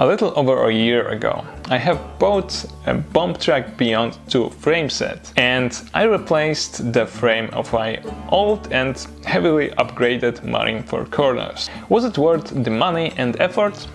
A little over a year ago, I have bought a Bombtrack Beyond 2 frame set, and I replaced the frame of my old and heavily upgraded Marine Four Corners. Was it worth the money and effort?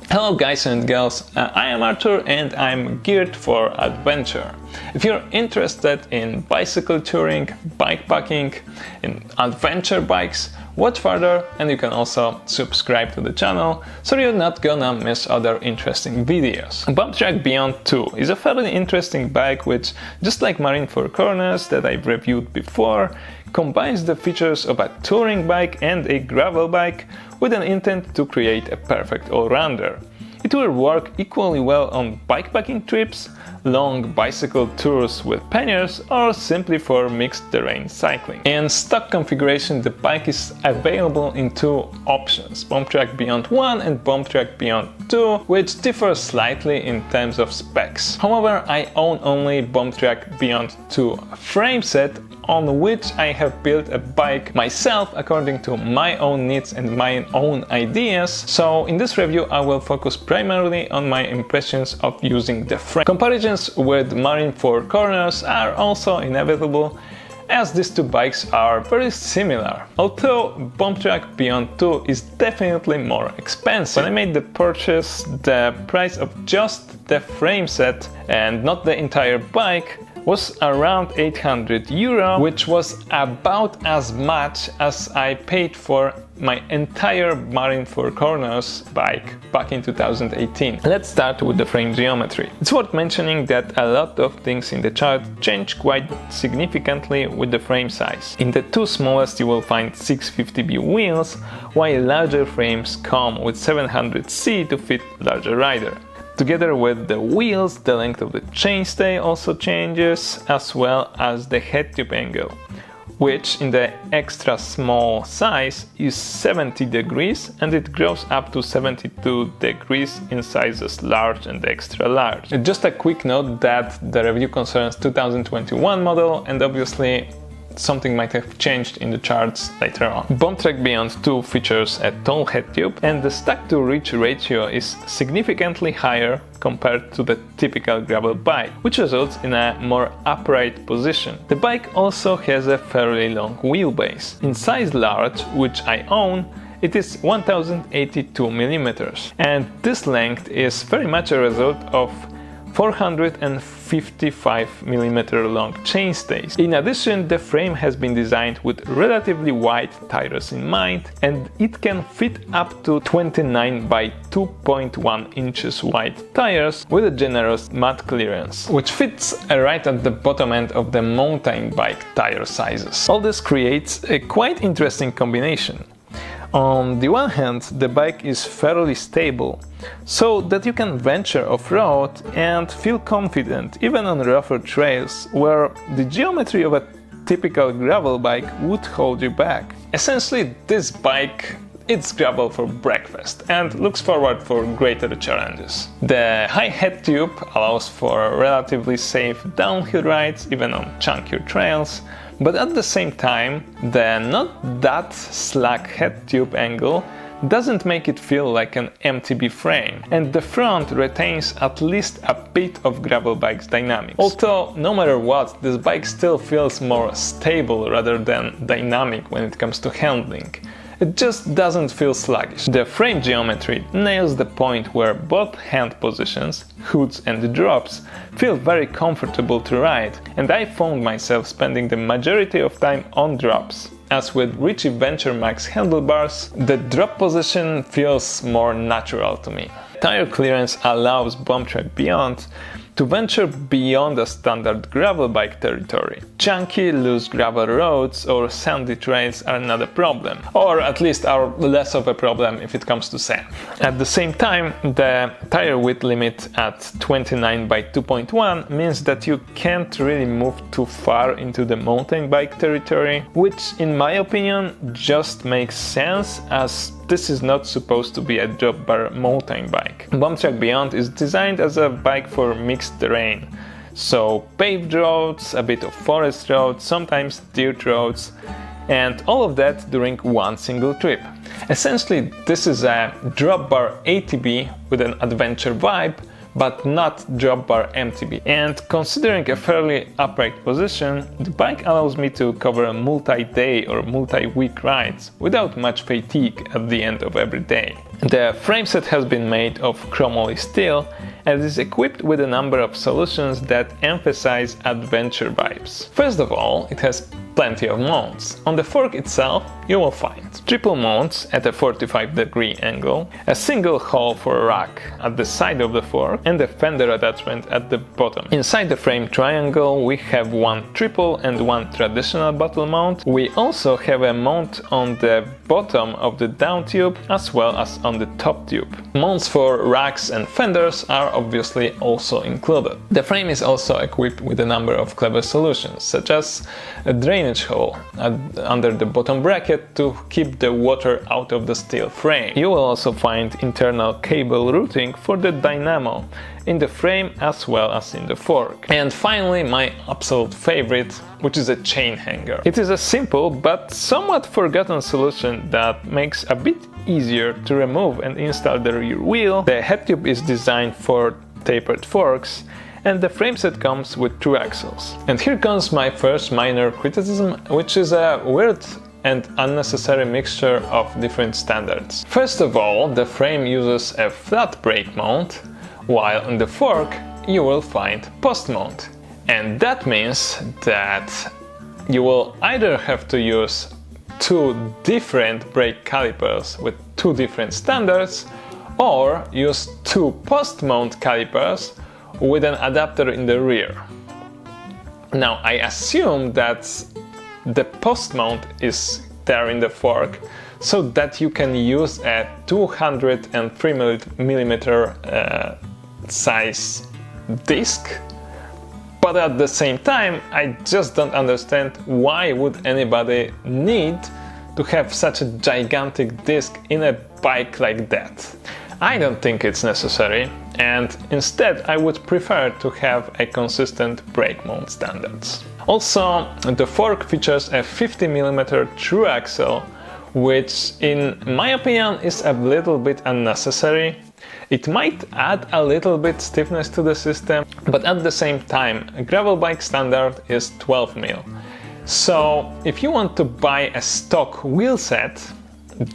Hello guys and girls, I am Arthur and I'm geared for adventure. If you're interested in bicycle touring, bikepacking, in adventure bikes, watch further, and you can also subscribe to the channel so you're not gonna miss other interesting videos. Bombtrack Beyond 2 is a fairly interesting bike which, just like Marine Four Corners that I've reviewed before, combines the features of a touring bike and a gravel bike with an intent to create a perfect all-rounder. It will work equally well on bikepacking trips, long bicycle tours with panniers, or simply for mixed terrain cycling. In stock configuration, the bike is available in two options, Bombtrack Beyond 1 and Bombtrack Beyond 2, which differ slightly in terms of specs. However, I own only Bombtrack Beyond 2 frame set, on which I have built a bike myself according to my own needs and my own ideas, so in this review I will focus primarily on my impressions of using the frame. Comparisons with Marine Four Corners are also inevitable, as these two bikes are very similar, although Bombtrack Beyond 2 is definitely more expensive. When I made the purchase, the price of just the frame set and not the entire bike was around €800, which was about as much as I paid for my entire Marine Four Corners bike back in 2018. Let's start with the frame geometry. It's worth mentioning that a lot of things in the chart change quite significantly with the frame size. In the two smallest you will find 650B wheels, while larger frames come with 700C to fit larger rider. Together with the wheels, the length of the chainstay also changes, as well as the head tube angle, which in the extra small size is 70 degrees and it grows up to 72 degrees in sizes large and extra large. Just a quick note that the review concerns 2021 model, and obviously something might have changed in the charts later on. Bombtrack Beyond 2 features a tall head tube, and the stack to reach ratio is significantly higher compared to the typical gravel bike, which results in a more upright position. The bike also has a fairly long wheelbase. In size large, which I own, it is 1082mm, and this length is very much a result of 455mm long chainstays. In addition, the frame has been designed with relatively wide tires in mind, and it can fit up to 29 by 2.1 inches wide tires with a generous mud clearance, which fits right at the bottom end of the mountain bike tire sizes. All this creates a quite interesting combination. On the one hand, the bike is fairly stable, so that you can venture off-road and feel confident even on rougher trails where the geometry of a typical gravel bike would hold you back. Essentially, this bike, it's gravel for breakfast and looks forward for greater challenges. The high head tube allows for relatively safe downhill rides even on chunkier trails, but at the same time, the not that slack head tube angle doesn't make it feel like an MTB frame, and the front retains at least a bit of gravel bike's dynamics. Although, no matter what, this bike still feels more stable rather than dynamic when it comes to handling. It just doesn't feel sluggish. The frame geometry nails the point where both hand positions, hoods and drops, feel very comfortable to ride, and I found myself spending the majority of time on drops. As with Ritchie Venture Max handlebars, the drop position feels more natural to me. Tire clearance allows Bombtrack Beyond to venture beyond a standard gravel bike territory. Chunky, loose gravel roads or sandy trails are not a problem, or at least are less of a problem if it comes to sand. At the same time, the tire width limit at 29 by 2.1 means that you can't really move too far into the mountain bike territory, which in my opinion just makes sense, as this is not supposed to be a drop bar mountain bike. Bombtrack Beyond is designed as a bike for mixed terrain, so paved roads, a bit of forest roads, sometimes dirt roads, and all of that during one single trip. Essentially, this is a drop bar ATB with an adventure vibe, but not drop bar MTB. And considering a fairly upright position, the bike allows me to cover multi-day or multi-week rides without much fatigue at the end of every day. The frameset has been made of chromoly steel and is equipped with a number of solutions that emphasize adventure vibes. First of all, it has plenty of mounts. On the fork itself, you will find triple mounts at a 45-degree angle, a single hole for a rack at the side of the fork, and a fender attachment at the bottom. Inside the frame triangle, we have one triple and one traditional bottle mount. We also have a mount on the bottom of the down tube as well as on the top tube. Mounts for racks and fenders are obviously also included. The frame is also equipped with a number of clever solutions, such as a drainage hole under the bottom bracket to keep the water out of the steel frame. You will also find internal cable routing for the dynamo in the frame as well as in the fork. And finally, my absolute favorite, which is a chain hanger. It is a simple but somewhat forgotten solution that makes a bit easier to remove and install the rear wheel. The head tube is designed for tapered forks, and the frameset comes with 2 axles. And here comes my first minor criticism, which is a weird and unnecessary mixture of different standards. First of all, the frame uses a flat brake mount, while on the fork you will find post mount. And that means that you will either have to use 2 different brake calipers with 2 different standards, or use 2 post mount calipers with an adapter in the rear. Now, I assume that the post mount is there in the fork so that you can use a 203mm size disc, but at the same time I just don't understand why would anybody need to have such a gigantic disc in a bike like that. I don't think it's necessary, and instead I would prefer to have a consistent brake mount standards. Also, the fork features a 50mm true axle, which in my opinion is a little bit unnecessary. It might add a little bit stiffness to the system, but at the same time, a gravel bike standard is 12mm. So if you want to buy a stock wheel set,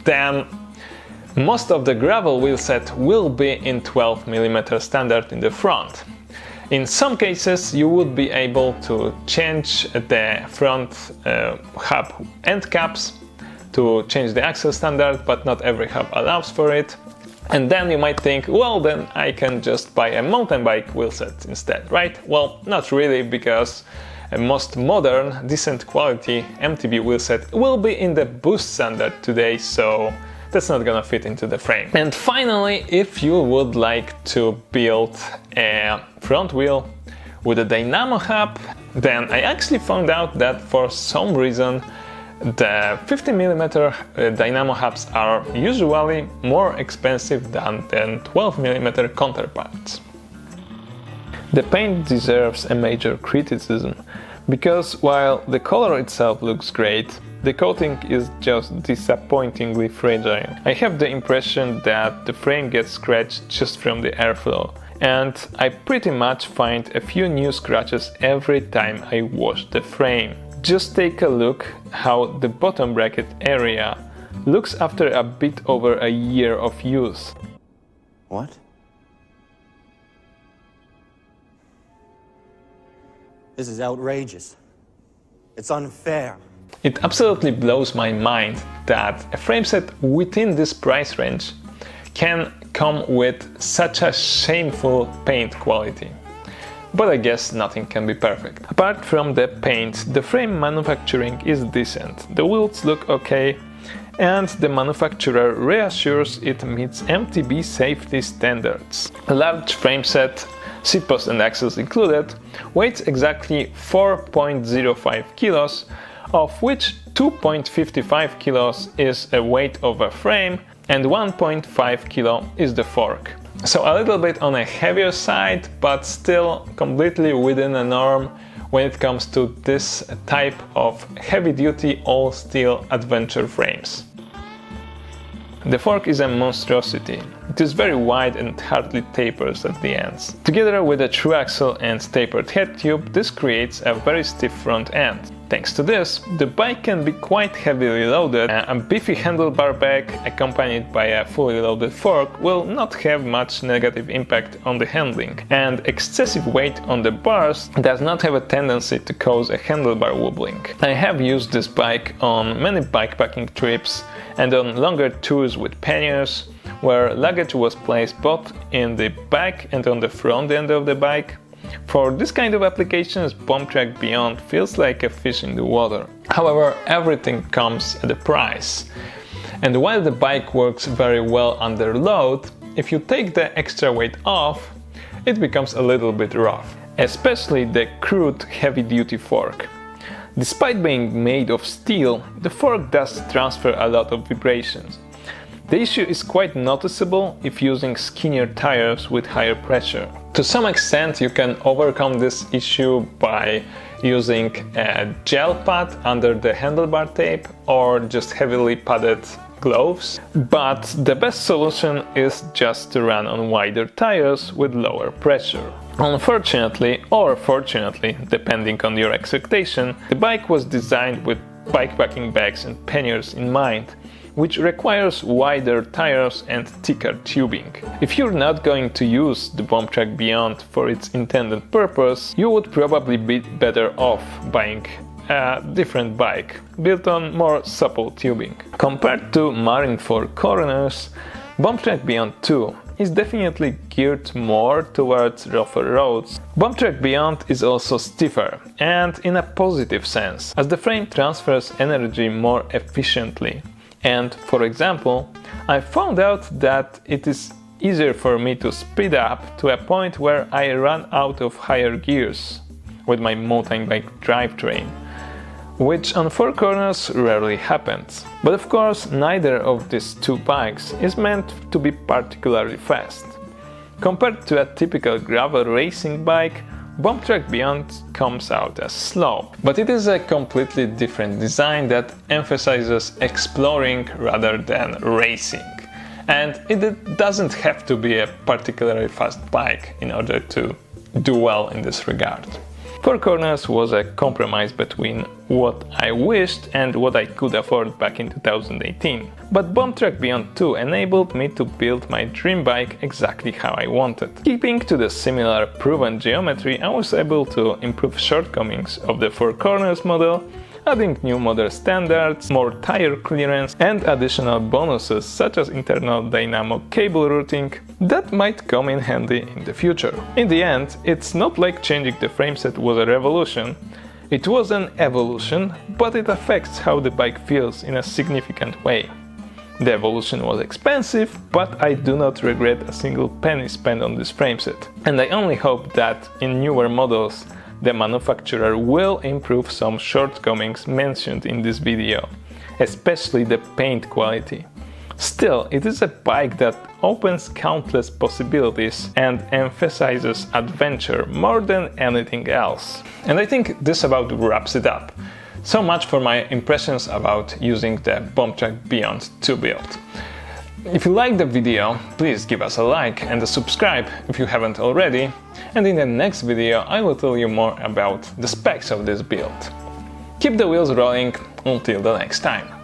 then most of the gravel wheel set will be in 12mm standard in the front. In some cases you would be able to change the front hub end caps to change the axle standard, but not every hub allows for it. And then you might think, well, then I can just buy a mountain bike wheelset instead, right? Well, not really, because a most modern, decent quality MTB wheelset will be in the boost standard today, so that's not gonna fit into the frame. And finally, if you would like to build a front wheel with a dynamo hub, then I actually found out that for some reason the 50mm dynamo hubs are usually more expensive than 12mm counterparts. The paint deserves a major criticism, because while the color itself looks great, the coating is just disappointingly fragile. I have the impression that the frame gets scratched just from the airflow, and I pretty much find a few new scratches every time I wash the frame. Just take a look how the bottom bracket area looks after a bit over a year of use. What? This is outrageous. It's unfair. It absolutely blows my mind that a frameset within this price range can come with such a shameful paint quality. But I guess nothing can be perfect. Apart from the paint, the frame manufacturing is decent. The wheels look okay, and the manufacturer reassures it meets MTB safety standards. A large frameset, seat post and axles included, weighs exactly 4.05 kilos, of which 2.55 kilos is a weight of a frame and 1.5 kilo is the fork. So a little bit on a heavier side, but still completely within a norm when it comes to this type of heavy-duty all-steel adventure frames. The fork is a monstrosity. It is very wide and hardly tapers at the ends. Together with a true axle and tapered head tube, this creates a very stiff front end. Thanks to this, the bike can be quite heavily loaded. A beefy handlebar bag accompanied by a fully loaded fork will not have much negative impact on the handling, and excessive weight on the bars does not have a tendency to cause a handlebar wobbling. I have used this bike on many bikepacking trips and on longer tours with panniers, where luggage was placed both in the back and on the front end of the bike. For this kind of applications, Bombtrack Beyond feels like a fish in the water. However, everything comes at a price. And while the bike works very well under load, if you take the extra weight off, it becomes a little bit rough. Especially the crude heavy-duty fork. Despite being made of steel, the fork does transfer a lot of vibrations. The issue is quite noticeable if using skinnier tires with higher pressure. To some extent, you can overcome this issue by using a gel pad under the handlebar tape or just heavily padded gloves, but the best solution is just to run on wider tires with lower pressure. Unfortunately, or fortunately, depending on your expectation, the bike was designed with bikepacking bags and panniers in mind, which requires wider tires and thicker tubing. If you're not going to use the Bombtrack Beyond for its intended purpose, you would probably be better off buying a different bike, built on more supple tubing. Compared to Marine 4 Corners, Bombtrack Beyond 2 is definitely geared more towards rougher roads. Bombtrack Beyond is also stiffer, and in a positive sense, as the frame transfers energy more efficiently. And, for example, I found out that it is easier for me to speed up to a point where I run out of higher gears with my mountain bike drivetrain, which on 4 Corners rarely happens. But of course, neither of these two bikes is meant to be particularly fast. Compared to a typical gravel racing bike, Bombtrack Beyond comes out as slow, but it is a completely different design that emphasizes exploring rather than racing. And it doesn't have to be a particularly fast bike in order to do well in this regard. 4 Corners was a compromise between what I wished and what I could afford back in 2018. But Bombtrack Beyond 2 enabled me to build my dream bike exactly how I wanted. Keeping to the similar proven geometry, I was able to improve shortcomings of the 4 Corners model, adding new model standards, more tire clearance and additional bonuses such as internal dynamo cable routing that might come in handy in the future. In the end, it's not like changing the frameset was a revolution. It was an evolution, but it affects how the bike feels in a significant way. The evolution was expensive, but I do not regret a single penny spent on this frameset. And I only hope that in newer models the manufacturer will improve some shortcomings mentioned in this video, especially the paint quality. Still, it is a bike that opens countless possibilities and emphasizes adventure more than anything else. And I think this about wraps it up. So much for my impressions about using the Bombtrack Beyond 2 build. If you liked the video, please give us a like and a subscribe if you haven't already, and in the next video I will tell you more about the specs of this build. Keep the wheels rolling until the next time.